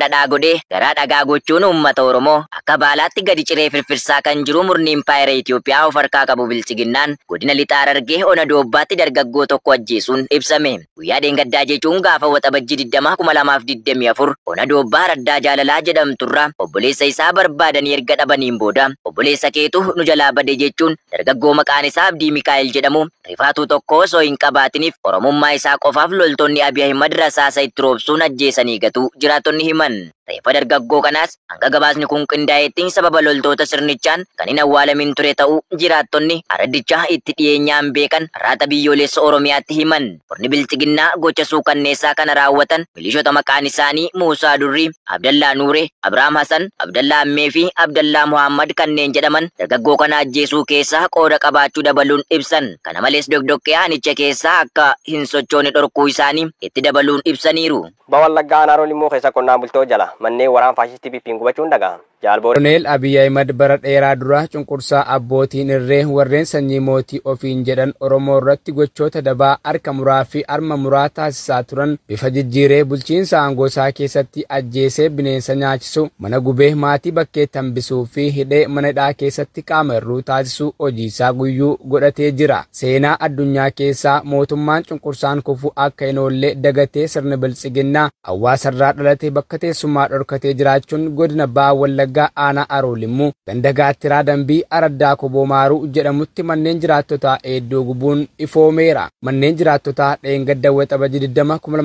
dhadhaa godhee garaa dhagaa gochuun uummata Oromoo akka baalaatti gadi ciree firfirsaa kan jiru murni Impaayera Itoophiyaa of harkaa qabu Bilchiginnaan godina lixaa Harargee ona doobbaatti dargaggoo tokko ajjeesuun ibsame. Guyyaa dheengaddaa jechuun gaafa waxabajjii 20,2024 ona doobbaa raddaa jaalalaa jedhamturraa obboleessa isaa barbaadanii erga dhabaniin booda obboleessa keetu nu jalaa bade jechuun dargaggoo maqaan isaa Abdii Mikaa'el jedhamu rifaatuu tokko osoo hin qabaatiniif Oromummaa isaa qofaaf loltoonni Abiy Ahimad rasaasa itti roobsuun ajjeesanii gatu jiraattonni himan. Reeffa dargaggoo kanaas hanga gabaasni kun qindaa'eettiin sababa loltoota sirnichaan kan hin awwaalamin ture ta'uu jiraattonni araddicha itti dhiyeenyaan beekan raata biyyoolessa Oromiyaatti himan. Murni Bilchiginnaa gocha suukanneessaa kana raawwatan milishoota maqaan isaanii Muusaa Durrii, Abdallaa Nuuree, Abrahaam Hasan, Abdallaa Ammee fi Abdallaa Muhammad kanneen jedhaman dargaggoo kana ajjeesuu keessaa qooda qabaachuu dabaluun ibsan. Kana malees dogdoqqee aanicha keessaa akka hin sochoone dhorkuu isaanii itti dabaluun ibsaniiru. Bawallaggaa Naarol immoo keessa qonnaan bultoo jala manneen waraana faashistii bippiin gubachuun dhaga'ama. Koloneel Abiy Ahimad bara dheeraa dura cunqursaa abbootiin irree warreen sanyii mootii ofiin jedhan Oromoo irratti gochoota dabaa harka muraa fi harma muraa taasisaa turan bifa jijjiiree bulchiinsa aangoo isaa keessatti ajjeesee bineensa nyaachisu mana gubee maatii bakkeetti hambisuu fi hidhee mana hidhaa keessatti qaama hir'uu taasisuu hojii isaa guyyuu godhatee jira. Seenaa addunyaa keessaa mootummaan cunqursaan kufu akka hin oolle dagatee sirna Bilchiginnaa hawaasarraa dhalate bakka teessummaa dhorkatee jiraachuun godina Baha Wallaggaa Aanaa Aroolimmoo ganda Gaattiraa Dambii Araddaa Koboo Maaruu jedhamutti manneen jiraattotaa hedduu gubuun ifoomeera. Manneen jiraattotaa dheengadda waxabajii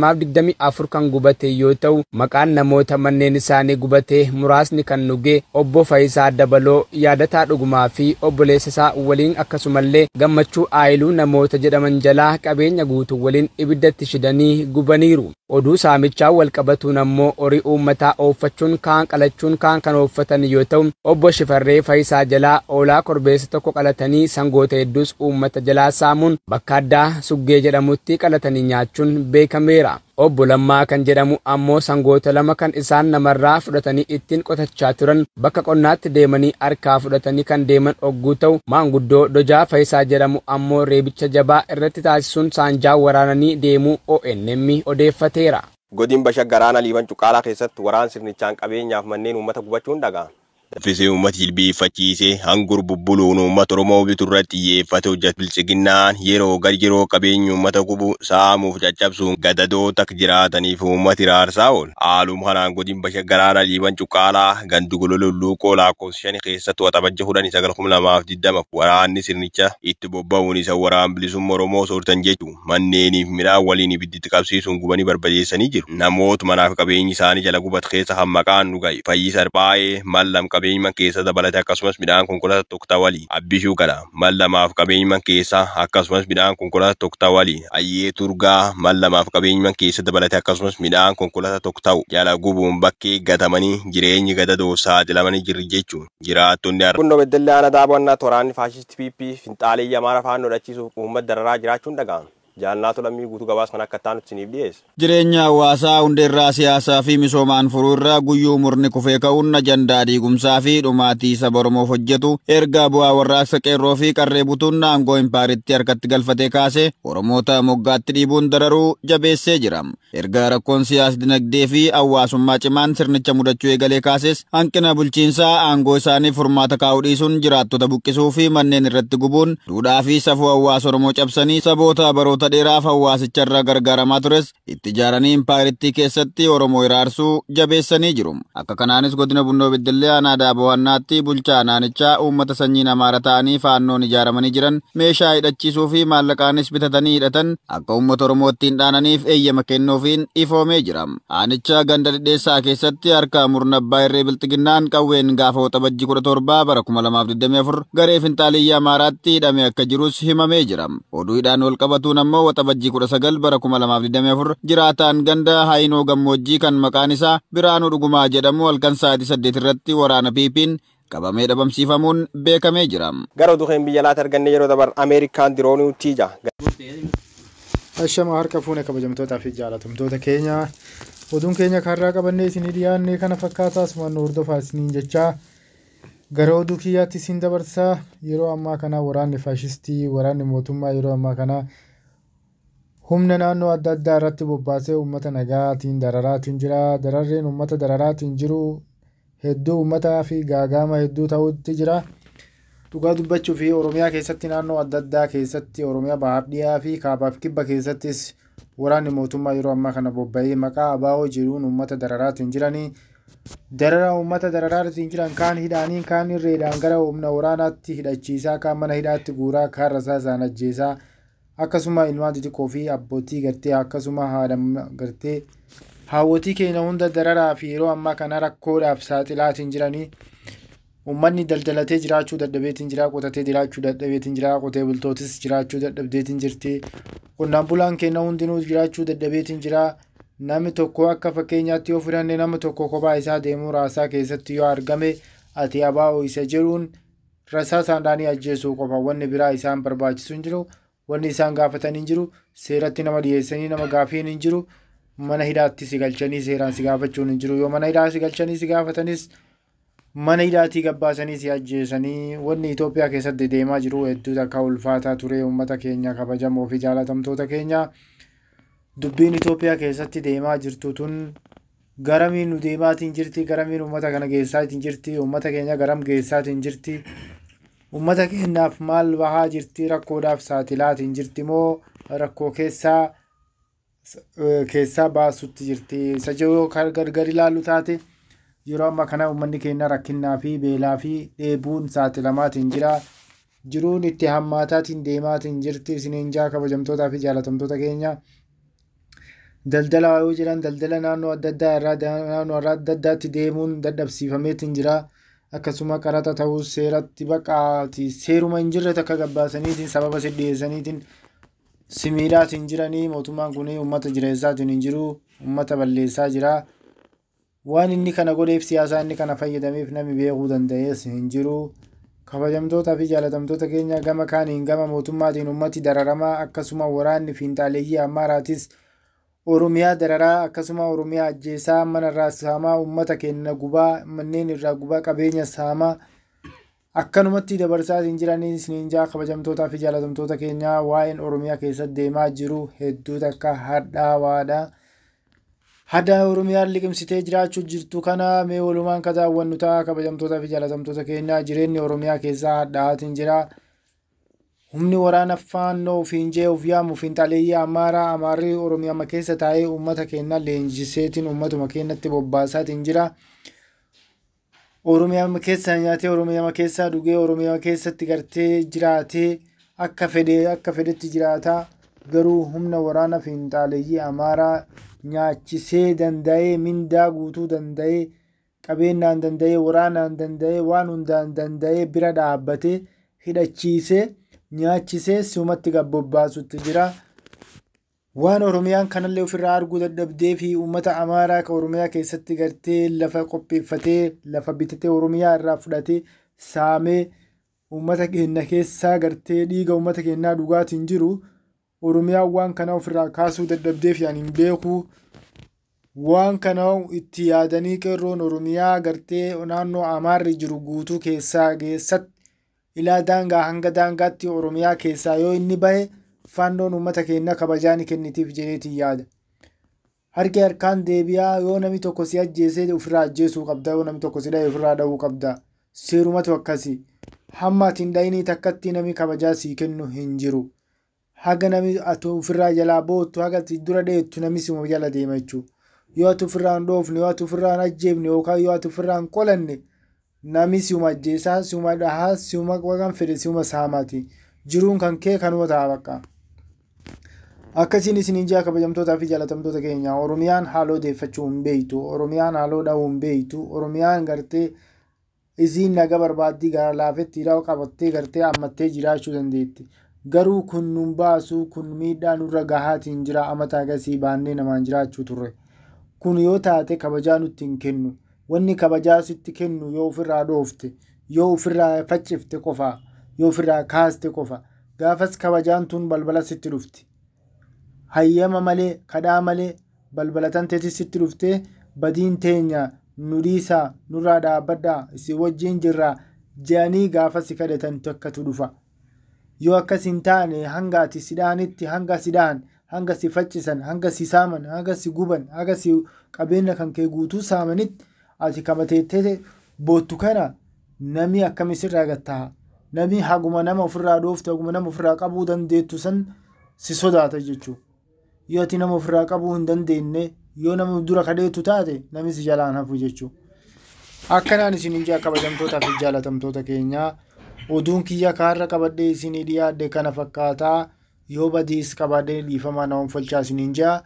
20,2024 kan gubate yoo ta'u maqaan namoota manneen isaanii gubatee muraasni kan nugee obbo Faayisaa Dabaloo yaadataa dhugumaa fi obboleessa isaa waliin akkasumallee Gammachuu Aayiluu namoota jedhaman jalaa qabeenya guutuu waliin ibiddatti shidanii gubaniiru. Oduu saamichaa wal qabatuun ammoo horii uummataa ooffachuun kaan qalachuun kaan kan ooffatan yoo ta'u obbo Shifarree Faayisaa jalaa oolaa korbeessa tokko qalatanii sangoota hedduus uummata jalaa saamuun bakka addaa Suggee jedhamutti qalatanii nyaachuun beekameera. Obbo Lammaa kan jedhamu ammoo sangoota lama kan isaan namarraa fudhatanii ittiin qotachaa turan bakka qonnaatti deemanii harkaa fudhatanii kan deeman ogguu ta'u maanguddoo Dojaa Faayisaa jedhamu ammoo reebicha jabaa irratti taasisuun saanjaa waraananii deemuu ONM odeeffateera. Godin Bashagaraana Liiban Cuqaalaa keessatti waraan sirnichaan qabeenyaaf manneen uummata gubachuun dhaga'ama. Fisee uummata jilbeeffachiisee hangur bubbuluun uummata Oromoo biturratti xiyyeeffate hojjetu Bilchiginnaan yeroo gadi yeroo qabeenya uummata gubu saamuuf caccabsuun gadadoota jiraataniif uummata iraarsaa oolu. Haaluma kanaan godin Bashagaraana Liiban Cuqaalaa gandu golololluuqoo lakkoofsa 5 keessatti waxabajja 19,2020 waraanni sirnicha itti bobba'uun isa waraan bilisummaa Oromoo soortan jechuun manneeniif midhaan waliin ibidditti qabsiisuun gubanii barbadeessanii jiru. Namoota manaaf qabeenyi isaanii jala gubat keessa hammaqaan dhuga'e Fayyisaa Baay'ee Mallam qabeenyuma keessa dabalate akkasumas midhaan konkolaataa tokko walii Abbishuu Gala Mallamaaf qabeenyuma keessa akkasumas midhaan konkolaataa tokko walii Ayyee Turgaa Mallamaaf qabeenyuma keessa dabalate akkasumas midhaan konkolaataa tokko jala gubuun bakkee gatamanii jireenyi gadadoo saaxilamanii jiru jechuun jiraattonni Kunnoo beddellee ana daawwannaa toraanni faashisti PP finxaalee Amaara faannoo dhachiisuuf uummata dararaa jiraachuun dhaga'ama. Jaalnaatu lammii guutuu gabaas kan akka ta'an isiniif dhiyeessa. Jireenya hawaasaa hundeerraa siyaasaa fi misoomaan furuu irraa guyyuu murni kufee ka'uun ajandaa diigumsaa fi dhumaatii saba Oromoof hojjetu erga bu'aa warraaqsa qeerroo fi qarree butuun aangoo impaayeritti harkatti galfatee kaasee Oromoota moggaatti dhiibuun dararuu jabeessee jira. Erga rakkoon siyaas dinagdee fi hawaasummaa cimaan sirnicha mudachuu eegalee kaases hanqina bulchiinsaa aangoo isaaniif furmaata kaa'uu dhiisuun jiraattota buqqisuu fi manneen irratti gubuun duudhaa fi safuu hawaasa Oromoo cabsanii saboota baroota dheeraaf hawaasicharraa gargaaramaa tures itti ijaaranii impaayeritti keessatti Oromoo iraarsuu jabeessanii jiru. Akka kanaanis godina Bunnoo Beddellee aanaa Daabowannaatti bulchaa naannichaa uummata sanyiin Amaara ta'anii faannoon ijaaramanii jiran meeshaa hidhachiisuu fi maallaqaanis bitatanii hidhatan akka uummata Oromootti hin dhaananiif eeyyama kennuufiin ifoomee jira. Aanicha ganda dhidheessaa keessatti harka murna abbaa irree Bilchiginnaan qawween gaafa waxabajjii 17 bara 2024 garee finxaaliyyaa Amaaraatti hidhame akka jirus himamee jira. Oduudhaan wal qabatuun ammoo waxabajjii 19 bara 2024 jiraataan ganda Haayinoo Gammoojjii kan maqaan isaa Biraanuu Dhugumaa jedhamu halkan sa'aatii 8 irratti waraana PP'n qabamee dhabamsiifamuun beekamee jira. Gara oduu biyya alaatti arganne yeroo dabar Ameerikaan diroonii tiija. Ashama harka fuune kabajamtootaa fi jaalatamtoota keenya oduun keenya karraa qabannee isinii dhiyaanne kana fakkaataas mannu hordofaa isiniin jechaa gara oduu kiyyaatti isin dabarsaa yeroo ammaa kana waraanni faashistii waraanni mootummaa yeroo ammaa kana humna naannoo adda addaa irratti bobbaasee uummata nagaatiin dararaatiin jira. Dararreen uummata dararaatiin jiru hedduu uummataa fi gaagama hedduu ta'utti jira. Dhugaa dubbachuu fi Oromiyaa keessatti naannoo adda addaa keessatti Oromiyaa bahaaf dhiyaa fi kaabaaf kibba keessattis waraanni mootummaa yeroo ammaa kana bobba'ee maqaa ABO jedhuun uummata dararaatiin jiranii. Darara uummata dararaatiin jiran kaan hidhaanii kaan irreedhaan gara humna waraanaatti hidhachiisaa kaan mana hidhaatti guuraa kaan rasaasaan ajjeesaa akkasuma ilmaan xixiqqoo fi abbootii gartee akkasuma haadha gartee haawwotii keenya hunda dararaa fi yeroo ammaa kana rakkoodhaaf saaxilaatiin jiranii. Uummanni daldalatee jiraachuu dadhabeetiin jira, qotatee jiraachuu dadhabeetiin jira, qotee bultootis jiraachuu dadhabdeetiin jirti. Qonnaan bulaan keenya hundinuu jiraachuu dadhabeetiin jira. Namni tokko akka fakkeenyaatti yoo fudhanne nama tokko kophaa isaa deemuu raasaa keessatti yoo argame ati ABO isa jedhuun rasaasaadhaan ajjeesuu qofa. Wanni biraa isaan barbaachisu hin jiru. Wanni isaan gaafatan hin jiru. Seeratti nama dhiyeessanii nama gaafiin hin jiru. Mana hidhaatti si galchanii seeraan si gaafachuun hin jiru. Yoo mana hidhaa si galchanii si gaafatanis mana hidhaatii gabbaasanii si ajjeesanii. Wanni Itoophiyaa keessatti deemaa jiru hedduu akka ulfaataa ture. Uummata keenya kabajamoo fi jaalatamtoota keenya dubbiin Itoophiyaa keessatti deemaa jirtu tun garamiin nu deemaatiin jirti, garamiin uummata kana geessaatiin jirti, uummata keenya garam geessaatiin jirti, uummata keenyaaf maal bahaa jirti, rakkoodhaaf saaxilaatiin jirti moo rakkoo keessaa baasutti jirti. Isa yoo gargar ilaallu taate yeroo ammaa kana uummanni keenya rakkinnaa fi beelaa fi dheebuun saaxilamaatiin jira. Jiruun itti hammaataatiin deemaatiin jirti. Isiniin jaa kabajamtootaa fi jaalatamtoota keenya. Daldala yoo jiran daldala naannoo adda addaa irraa naannoo adda addaatti deemuun dadhabsiifameetiin jira. Akkasuma qaraxa ta'us seeratti baqaati seeruma hin jirre takka gabbaasaniitiin sababa si dhiyeessaniitiin simiidhaatiin jiranii. Mootummaan kun uummata jireessaatiin hin jiru, uummata balleessaa jira. Waan inni kana godheef siyaasaa inni kana fayyadameef namni beekuu danda'es hin jiru. Kabajamtootaa fi jaalatamtoota keenya gama kaaniin gama mootummaatiin uummati dararamaa akkasuma waraanni fiinxaaleeyyii Amaaraatis Oromiyaa dararaa akkasuma Oromiyaa ajjeesaa manarraa saamaa uummata keenya gubaa manneen irraa gubaa qabeenya saamaa akkanumatti dabarsaatiin jiranii. Isiniin jaa kabajamtootaa fi jaalatamtoota keenya waa'een Oromiyaa keessatti deemaa jiru hedduu takka hadhaawaadha. Hadda Oromiyaan liqimsitee jiraachuu jirtu kana mee walumaan ka daawwannu ta'a. Kabajamtootaa fi jaalatamtoota keenya jireenyi Oromiyaa keessaa hadhaa'aatiin jira. Humni waraana faannoo ofiin jee of yaamu fiinxaaleeyyii Amaaraa Amaarri Oromiyaa keessa taa'ee uummata keenya leenjiseetiin uummatuma keenyatti bobbaasaatiin jira. Oromiyaa keessa nyaatee Oromiyaa keessa dhugee Oromiyaa keessatti gartee jiraatee akka fedhetti jiraata. Garuu humna waraana fiinxaaleeyyii Amaaraa nyaachisee danda'ee mindaa guutuu danda'ee qabeenyaan danda'ee waraanaan danda'ee waan hundaan danda'ee bira dhaabbatee hidhachiisee nyaachisee si'umatti gabbobbaasutti jira. Waan Oromiyaan kanallee ofirraa arguu dadhabdee fi uummata Amaaraa ka Oromiyaa keessatti gartee lafa qopheeffatee lafa bitatee Oromiyaa irraa fudhatee saamee uummata keenya keessaa gartee dhiiga uummata keenyaa dhugaatiin jiru. Oromiyaan waan kana ofirraa kaasuu dadhabdeef yaan hin beeku. Waan kana itti yaadanii qeerroon Oromiyaa gartee naannoo Amaarri jiru guutuu keessaa keessatti ilaa daangaa hanga daangaatti Oromiyaa keessaa yoo inni bahe faannoon uummata keenya kabajaa ni kennitiif jedheetiin yaada. Harki harkaan deebi'aa yoo namni tokko si ajjeesee ofirraa ajjeesuu qabda, yoo namni tokko si dhahe ofirraa dha'uu qabda. Seerumatu akkasii. Hamma atiin dhayinii takkatti namni kabajaa sii kennu hin jiru. Haga namni ati ofirraa jalaa boottu haga dura dheettu namni sima jala deema jechuudha. Yoo ati ofirraa hin dhoofne, yoo ati ofirraa hin ajjeefne yookaan yoo ati ofirraa hin qolanne namni siuma ajjeesaa, siuma dhahaa, siuma waan fedhe siuma saamaati. Jiruun kan kee kanuma ta'a bakka. Akkasiin isiniin jaa kabajamtootaa fi jaalatamtoota keenya Oromiyaan haaloo deeffachuu hin beektu. Oromiyaan haaloo dha'uu hin beektu. Oromiyaan gartee isiin naga barbaaddii gara laafetti hidhaa qabattee gartee ammattee jiraachuu dandeetti. Garuu kun nun baasu kun miidhaa nurra gahaatiin jira. Amata agasii baannee namaan jiraachuu turre. Kun yoo taate kabajaa nutti hin kennu. Wanni kabajaa sitti kennu yoo ofirraa dhoofte, yoo ofirraa faccifte qofa, yoo ofirraa kaaste qofa. Gaafas kabajaan tun balbala sitti dhufti. Hayyama malee, kadhaa malee balbala tanteetti sitti dhuftee badiin teenya nu dhiisaa, nurraa dhaabbadhaa, isin wajjin jirraa jedhanii gaafas kadhatan tokkatu dhufa. Yoo akkas hin taane hanga ati sidhaanitti hanga sidhaan hanga si faccisan, hanga si saaman, hanga si guban, hanga si qabeenya kan kee guutuu saamanitti ati kamateettee boottu kana namni akkamisirraa gattaa? Namni haguma nama ofirraa dhooftu, haguma nama ofirraa qabuu dandeettu san si sodaata jechuudha. Yoo ati nama ofirraa qabuu hin dandeenye, yoo nama dura kadheetu taate namni si jalaan hafu jechuudha. Akkanaan isin ija kabajamtootaa fi jaalatamtoota keenyaa oduun kiyya kaarra qabadhee isinii dhiyaadde kana fakkaataa. Yoo badiis qabaadhee dhiifamaa nama folchaa isiniin jaa.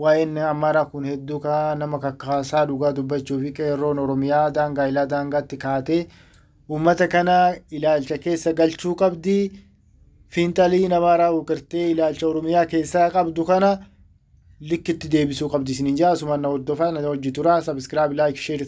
Waa'een Amaaraa kun hedduu nama kakkaasaa dhugaa dubbachuu fi qeerroon Oromiyaa daangaa ilaa daangaatti kaatee uummata kana ilaalcha keessa galchuu qabdi. Fiinxaliin Amaaraa uqirtee ilaalcha Oromiyaa keessaa qabdu kana likkitti deebisuu qabdi isiniin jaa. Asumaan na hordofaa na hojii turaa. Sabiskiraayib, laayik, sheer